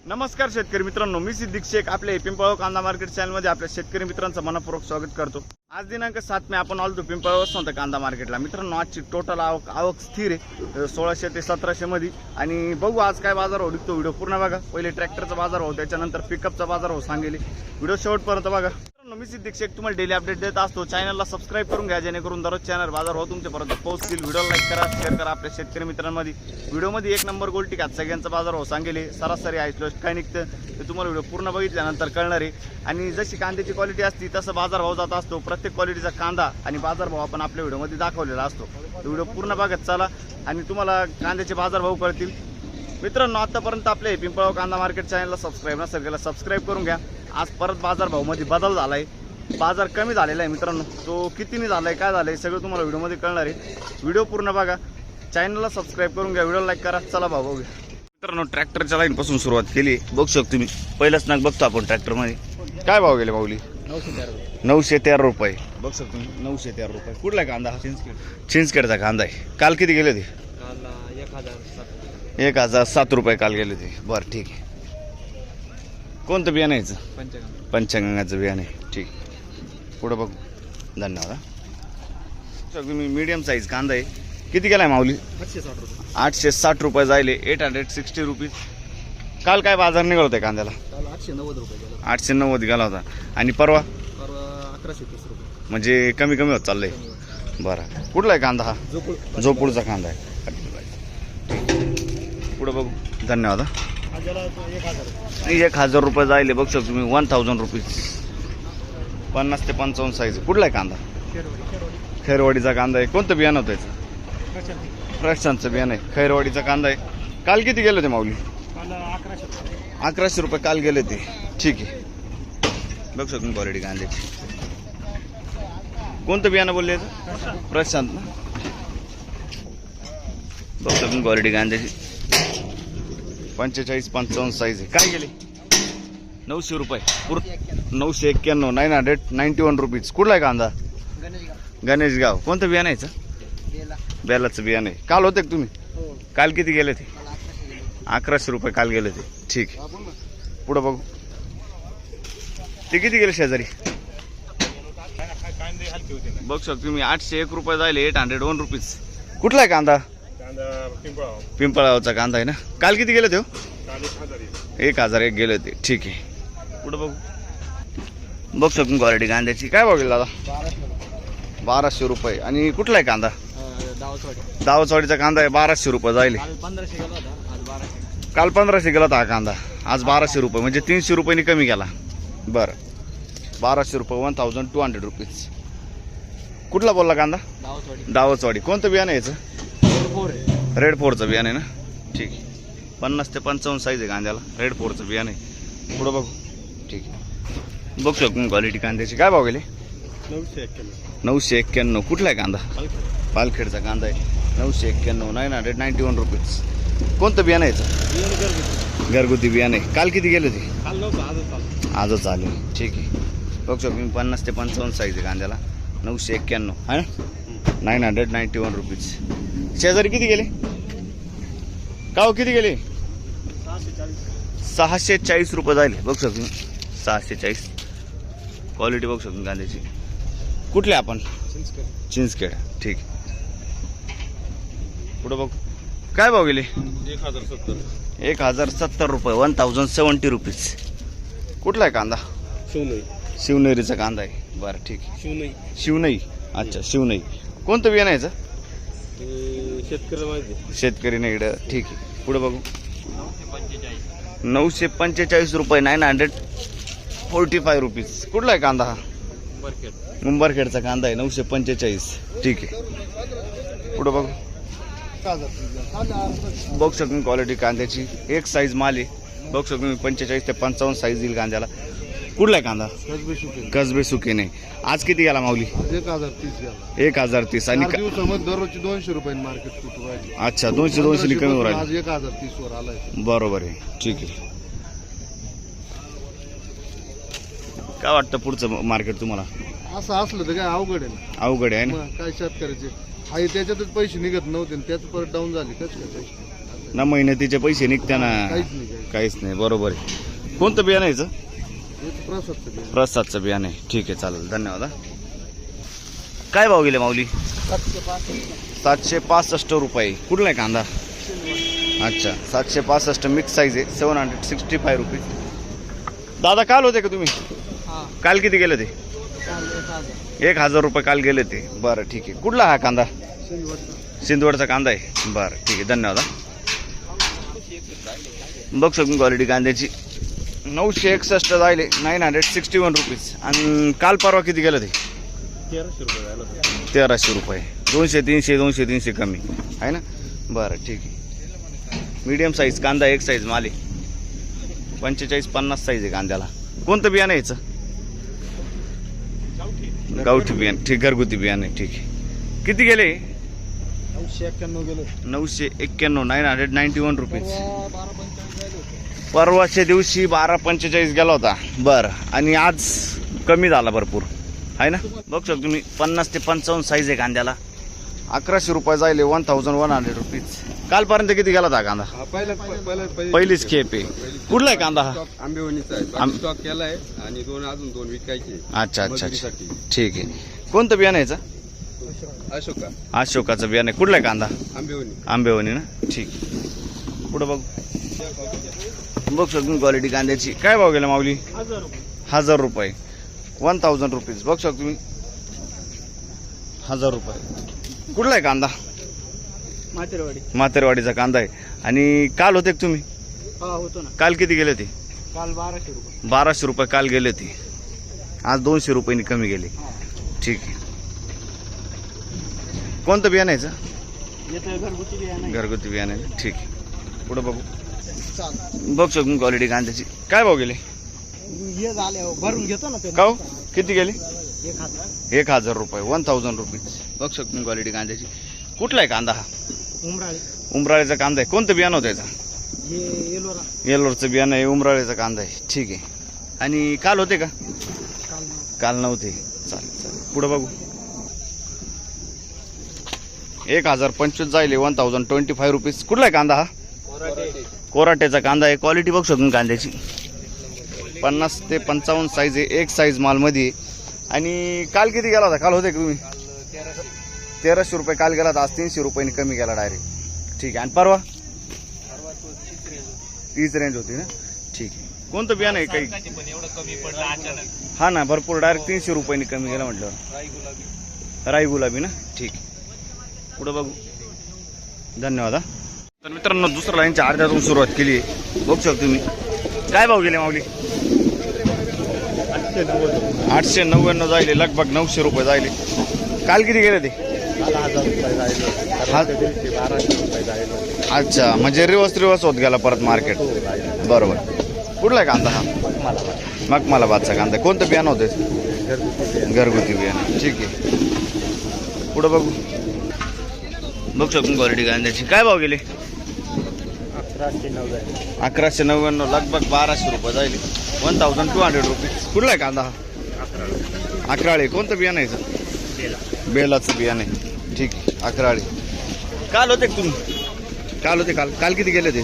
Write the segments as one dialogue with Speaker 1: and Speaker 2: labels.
Speaker 1: नमस्कार शेतकरी मित्रांनो, मी सिद्दीक शेख आपल्या पिंपळगाव कांदा मार्केट चॅनलमध्ये आपल्या शेतकरी मित्रांचं मनपूर्वक स्वागत करतो। आज दिनांक 7 मे आपण आलो पिंपळगाव संत कांदा मार्केटला। मित्रांनो, आजची टोटल आवक स्थिर आहे 1600 ते 1700 मध्ये। आणि बघू आज काय बाजार भाव निघतो, व्हिडिओ पूर्ण बघा। पहिले ट्रॅक्टरचा बाजार भाव, त्याच्यानंतर पिकअपचा बाजार भाव सांगेल, व्हिडिओ शेवटपर्यंत बघा। मी सिद्दीक शेख तुम्हाला डेली अपडेट देत असतो। चॅनलला सबस्क्राईब करून घ्या, जेणेकरून दररोज चॅनल बाजार भाव तुमच्यापर्यंत पोहोचतील। व्हिडिओ लाईक करा, शेअर करा आपल्या शेतकरी मित्रांमध्ये। व्हिडिओमध्ये एक नंबर गोल्टी का सगळ्यांचा बाजार भाव सांगेल, सरासरी आयसलो काय निघतं ते तुम्हाला व्हिडिओ पूर्ण बघितल्यानंतर कळणार आहे। आणि जशी कांद्याची क्वालिटी असती तसं बाजार भाव जात असतो। प्रत्येक क्वालिटीचा कांदा आणि बाजार भाव आपण आपल्या व्हिडिओमध्ये दाखवलेला असतो। व्हिडिओ पूर्ण बघत चला आणि तुम्हाला कांद्याचे बाजार भाव कळतील। मित्रांनो, आतापर्यंत आपल्या पिंपळगाव कांदा मार्केट चॅनलला सबस्क्राईब नसेल केलं, सबस्क्राईब करून घ्या। आज परत बाजार भावमध्ये बदल झाला आहे, बाजार कमी झालेला आहे मित्रांनो। तो कितीने झालाय काय झालंय सगळं तुम्हाला व्हिडिओमध्ये कळणार आहे। व्हिडिओ पूर्ण बघा, चॅनलला सबस्क्राईब करून घ्या, व्हिडिओ लाईक करा। चला भाव बघूया। मित्रांनो, ट्रॅक्टरच्या लाईन पासून सुरुवात केली, बघू शकतो तुम्ही। पहिलाच नाग बघतो आपण ट्रॅक्टरमध्ये काय भाव गेले माऊली। 913 रुपये बघू शकतो तुम्ही, 913 रुपये। कुठला कांदा? चिंचखेडचा कांदा आहे। काल किती गेले ते? 1007 रुपये काल गेले ते। बरं ठीक आहे। कोणतं बियाणं यायचं? पंचगंगाचं बियाणं आहे, ठीक आहे। पुढं बघू, धन्यवाद। तुम्ही मीडियम साईज कांदा आहे, किती गेलाय माऊली? 860 रुपये जायले, 860 रुपीज। काल काय बाजार निघाला होता कांद्याला?
Speaker 2: 890 रुपये गेला।
Speaker 1: 890 गेला होता। आणि परवा
Speaker 2: 1130 रुपये,
Speaker 1: म्हणजे कमी कमी होत चाललंय। बरं, कुठला आहे कांदा? हा जोपूरचा कांदा आहे। पुढं बघू, धन्यवाद। 1000 रुपये जायले, बघू शकतो तुम्ही, 1000 रुपीज। 50 ते 55 साईज। कुठला आहे कांदा? खैरवाडीचा कांदा आहे। कोणतं बियाणं होतं याचं? प्रशांतचं बियाणं आहे, खैरवाडीचा कांदा आहे। काल किती गेले ते माऊली? 1100 रुपये काल गेले ते, ठीक आहे। बघू शकतो क्वालिटी कांद्याची। कोणतं बियाणं बोलले याचं? प्रशांत ना। बघू शकतो क्वालिटी कांद्याची। 45-55 साईज आहे। काय गेले? 900 रुपये 991, 991 रुपीज। कुठला आहे कांदा? गणेशगाव। कोणतं बियाणं यायचं? बेलाचं बियाणं आहे। काल होते का तुम्ही? काल किती गेले ते? 1100 रुपये काल गेले ते, ठीक आहे। पुढं बघू, ते किती गेले शेजारी? बघू शकतो तुम्ही, 801 रुपये जायले, 801 रुपीज। कुठला आहे कांदा? पिंपळगावचा कांदा आहे ना। काल किती गेले ते? 1001 गेले ते, ठीक आहे। पुढं बघू, बघू शकतो क्वालिटी कांद्याची। काय भाव गेला दादा? 1200 रुपये। आणि कुठला आहे कांदा? दावचवाडीचा कांदा आहे, 1200 रुपये जायले। काल 1500 गेला होता हा कांदा, आज 1200 रुपये, म्हणजे 300 रुपयांनी कमी गेला। बरं, 1200 रुपये, 1200 रुपीज। कुठला बोलला कांदा? दावचवाडी। कोणतं बियाणं यायचं? रेड 4चं बियाणं आहे ना, ठीक आहे। 50 ते 55 साईज आहे कांद्याला, रेड 4चं बियाणं आहे। पुढं बघू, ठीक आहे। बघू शकतो क्वालिटी कांद्याची। काय भाव गेले? 991। कुठला आहे कांदा? पालखेडचा कांदा आहे, 991, 991 रुपीज। कोणतं बियाणं यायचं? घरगुती बियाणं आहे। काल किती गेले ते? आजच आले, ठीक आहे। बघू शकतो 50 ते 55 साईज आहे कांद्याला, 991 आहे ना, 991 रुपीज। शेजारी किती गेले? का हो किती गेले? 640 रुपये जायले, बघू शकतो 640। क्वालिटी बघू शकतो कांद्याची। कुठले आपण? चिंचखेड, ठीक आहे। पुढं बघू, काय भाव गेले? 1070 रुपये, 1070 रुपीज। कुठला आहे कांदा? शिवनेरीचा कांदा आहे, बरं ठीक आहे। शिवनई, अच्छा शिवनई। कोणतं बियाणं यायचं? शेतकरी नाही इकडं, ठीक आहे। पुढं बघू, 945 रुपये, 945 रुपीज। कुठला आहे कांदा? हा मुंबरखेडचा कांदा आहे, 945, ठीक आहे। पुढं बघू, बघू शकतो क्वालिटी कांद्याची, एक साईज माल आहे। बघू शकतो 45 ते 55 साईज येईल कांद्याला। कुठला आहे कांदा? कसबे सुके नाही। आज किती गेला माऊली? 1030 आणि
Speaker 2: दररोजची 200 रुपये मार्केट।
Speaker 1: अच्छा, 200 कमी वर आले,
Speaker 2: 1030 वर आलाय,
Speaker 1: बरोबर आहे, ठीक आहे। काय वाटतं पुढचं मार्केट तुम्हाला?
Speaker 2: असं असलं तर काय अवघड आहे ना,
Speaker 1: अवघड आहे ना।
Speaker 2: काय शेतकऱ्याचे हाय त्याच्यातच पैसे निघत नव्हते, त्याच परत डाऊन झाले, कसं काय पैसे
Speaker 1: ना, मेहनतीचे पैसे निघताना
Speaker 2: काहीच नाही।
Speaker 1: काहीच नाही, बरोबर आहे. कोणतं बियाणं आहे याचं?
Speaker 2: प्रसादचं बी.
Speaker 1: प्रसादचं बियाणं आहे. ठीक आहे, चालेल, धन्यवाद. काय भाव गेले माऊली? 765 रुपये. कुठला आहे कांदा? अच्छा, 765 मिक्स साईज आहे, 765 रुपीज. दादा काल होते का तुम्ही? काल किती गेले ते? 1000 रुपये काल गेले ते. बरं ठीक आहे. कुठला हा कांदा? सिंदवडचा कांदा आहे. बरं ठीक आहे, धन्यवाद. बघ शकून क्वालिटी कांद्याची 961 जायले, 961 रुपीज. आणि काल परवा किती गेलं ते? 1300 रुपये. 200 कमी आहे ना. बरं ठीक आहे. मीडियम साईज कांदा, एक साईज माल आहे. 45-50 साईज आहे कांद्याला. कोणतं बियाणं यायचं? गावठी बियाणं. ठीक, घरगुती बियाणं आहे. ठीक आहे. किती गेले?
Speaker 2: 991 गेलो.
Speaker 1: 991, 991 रुपीज. परवाच्या दिवशी 1245 गेला होता. बरं, आणि आज कमी झाला भरपूर आहे ना. बघ शकतो तुम्ही 50 ते 55 साईज आहे कांद्याला. 1100 रुपये जायले, 1100 रुपीज. कालपर्यंत किती गेला होता कांदा? पहिलीच खेप आहे. कुठला आहे कांदा हा?
Speaker 2: आंबेवणीचा आहे. स्टॉक केलाय आणि अजून दोन विकायचे.
Speaker 1: अच्छा अच्छा अच्छा, ठीक आहे. कोणतं बियाणं याचं? अशोकाचं बियाणं आहे. कुठला आहे कांदा? आंबेवणी ना. ठीक. पुढं बघू. बघ शकतो क्वालिटी कांद्याची. काय भाव गेला माऊली? 1000 रुपये. 1000 रुपीज. बघ शकतो तुम्ही 1000 रुपये. कुठला आहे कांदा? मातेरवाडीचा कांदा आहे. आणि काल होते का तुम्ही?
Speaker 2: होतो ना.
Speaker 1: काल किती गेले ते?
Speaker 2: काल 1200 रुपये.
Speaker 1: 1200 रुपये काल गेले ते. आज 200 रुपयांनी कमी गेले. ठीक आहे. कोणतं बियाणं यायचं? घरगुती बियाणं आहे. ठीक आहे. पुढं बघू. बघ शकतो क्वालिटी कांद्याची. काय भाव गेले?
Speaker 2: भरून घेतो ना ते.
Speaker 1: काव किती गेले?
Speaker 2: 1000
Speaker 1: रुपये. 1000 रुपीज. बघ शकतो क्वालिटी कांद्याची. कुठला आहे कांदा हा?
Speaker 2: उमराळे.
Speaker 1: उमराळेचा कांदा आहे. कोणतं बियाणं होतं याचं? येलोरचं बियाणं आहे. उमराळेचा कांदा आहे. ठीक आहे. आणि काल होते का? काल नव्हते. चालेल. पुढं बघू. 1025 जायले, 1025 रुपीज. कुठला आहे कांदा हा? कोराटेचा कांदा आहे. क्वालिटी बघ शकून कांद्याची 50 ते 55 साईज आहे. एक साईज मालमध्ये. आणि काल किती गेला होता? काल होते का तुम्ही? 1300 रुपये काल गेला. आज 300 रुपयांनी कमी गेला डायरेक्ट. ठीक आहे. आणि परवा 30 रेंज होती ना. ठीक आहे. कोणतं बियाणं आहे? काही हा ना, भरपूर डायरेक्ट 300 रुपयांनी कमी गेला म्हटलं. राई गुलाबी ना. ठीक आहे. पुढं बघू. धन्यवाद. तर मित्रांनो, दुसऱ्या लाईनच्या अर्ध्यातून सुरुवात केली आहे. बघू शकतो तुम्ही. काय भाव गेले माऊली? 899 जायले, लगभग 900 रुपये जायले. काल किती गेले ते?
Speaker 2: 1200 रुपये जायला.
Speaker 1: अच्छा, म्हणजे रिवर्स होत गेला परत मार्केट. बरोबर. कुठला आहे कांदा हा? मखमलाबादचा कांदा. कोणतं बियाणं होतं? घरगुती बियाणं. ठीक आहे. पुढं बघू. बघ शकून क्वालिटी कांद्याची. काय भाव गेले? 1199, लगभग 1200 रुपये जायले, 1200 रुपीज. कुठला आहे कांदा हा? अकराळे. कोणतं बियाणं आहे याचं? बेलाचं बियाणं आहे. ठीक आहे. अकराळे. काल होते का तुम्ही? काल होते. काल किती गेले ते?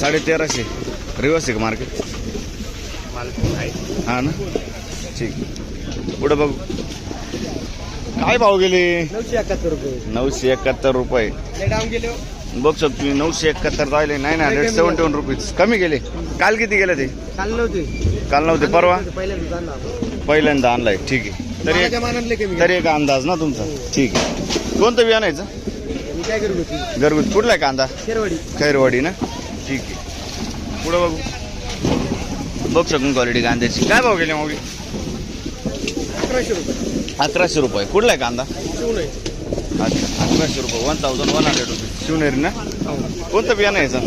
Speaker 1: 1350. रिवर्स आहे का मार्केट? हा ना. ठीक. पुढं बघू. काय भाव गेले? 971 रुपये. बघ शकतो तुम्ही 971 जायले, 971 रुपीज. कमी गेले. काल किती गेले ते? काल नव्हते. परवा पहिल्यांदा आणलाय. ठीक आहे. तरी एक अंदाज ना तुमचा. ठीक आहे. कोणतं बियाणं यायचं? घरगुती. कुठला आहे कांदा? खैरवाडी ना. ठीक आहे. पुढं बघू. बघ शकून क्वालिटी कांद्याची. काय भाव गेले मग? 1100 रुपये. कुठला आहे कांदा? अच्छा, 1100 रुपये. 1100 रुपये. शिवनेरी ना. कोणतं बियाणं यायचं?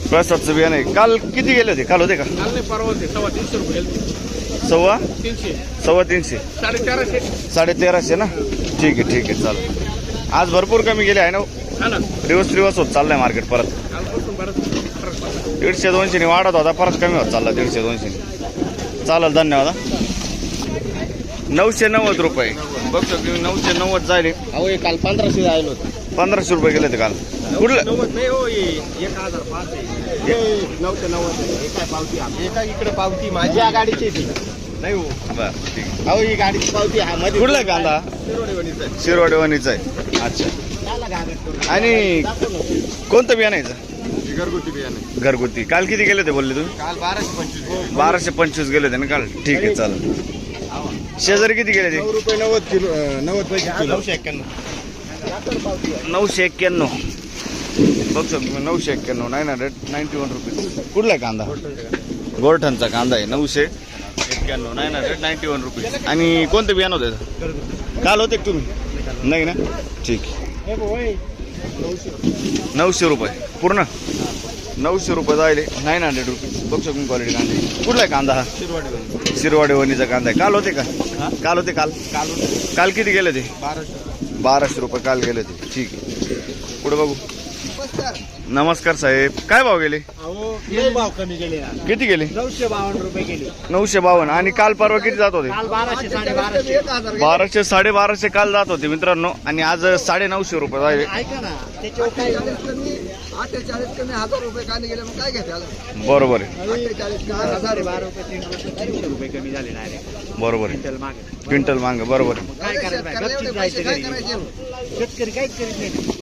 Speaker 1: प्रसादचं बियाणं आहे. काल किती गेले होते? काल होते का? 350. 1350 ना. ठीक आहे. चालेल. आज भरपूर कमी गेले आहे ना. रिवर्स होत चाललाय मार्केट. परत 150-200 वाढत होता, परत कमी होत चालला 150-200. चालेल, धन्यवाद. 990 रुपये. बघ शकतो 990 जायले.
Speaker 2: काल 1500 जायला होतं.
Speaker 1: 1500 रुपये गेले ते काल. कुठलं
Speaker 2: 90 नाही हो, 1005 आहे. 990 एका पावती एका इकडे पावती माझी या गाडीची ती नाही हो.
Speaker 1: बरं ठीक आहे.
Speaker 2: अहो ही गाडीची पावती हा मध्ये
Speaker 1: कुठला आहे कांदा? शिरवाडेवानीचा आहे. अच्छा. आणि कोणतं बियाणं आहे याचं?
Speaker 2: घरगुती बियाणे
Speaker 1: घरगुती. काल किती गेले ते बोलले तुम्ही?
Speaker 2: काल 1225
Speaker 1: 1225 गेले होते ना काल. ठीक आहे चालेल. शेजारी किती गेले ते?
Speaker 2: 9 रुपये 90 किलो 90 पैसे किलो
Speaker 1: 991. बघ सर तुम्ही 991 991 रुपीज. कुठला आहे कांदा? गोरठणचा कांदा आहे. 991 991 रुपीज. आणि कोणतं बियाणं होतं? काल होते का तुम्ही? नाही ना. ठीक आहे. 900 रुपये पूर्ण 900 रुपये जायले 900 रुपीज. बघ शकून क्वालिटी कांदा. कुठला आहे कांदा हा? शिरवाडेवणीचा कांदा आहे. काल होते का? काल होते. काल किती गेले ते? 1200 रुपये काल गेले ते. ठीक आहे. पुढे बघू. नमस्कार साहेब. काय भाव गेले?
Speaker 2: भाव कमी गेले
Speaker 1: किती गेले?
Speaker 2: 952 रुपये गेले.
Speaker 1: 952. आणि काल परवा किती जात होते?
Speaker 2: काल 1200 1250
Speaker 1: 1200 1250 काल जात होते मित्रांनो. आणि आज 950 रुपये जायले.
Speaker 2: ऐका ना त्याच्यावर काय
Speaker 3: 48 कमी 1000 रुपये कांदे गेले मग काय घेते?
Speaker 1: बरोबर आहे.
Speaker 3: 48 कमी 1000
Speaker 2: 12 रुपये 3 रुपये 300 रुपये कमी झाले डायरेक्ट
Speaker 1: बरोबर आहे.
Speaker 2: क्विंटल मागे.
Speaker 1: क्विंटल मांग. बरोबर आहे.
Speaker 2: काय करायचं?
Speaker 3: शेतकऱ्याला एवढे पैसे काय करायचे?
Speaker 2: शेतकरी काहीच करीत नाही.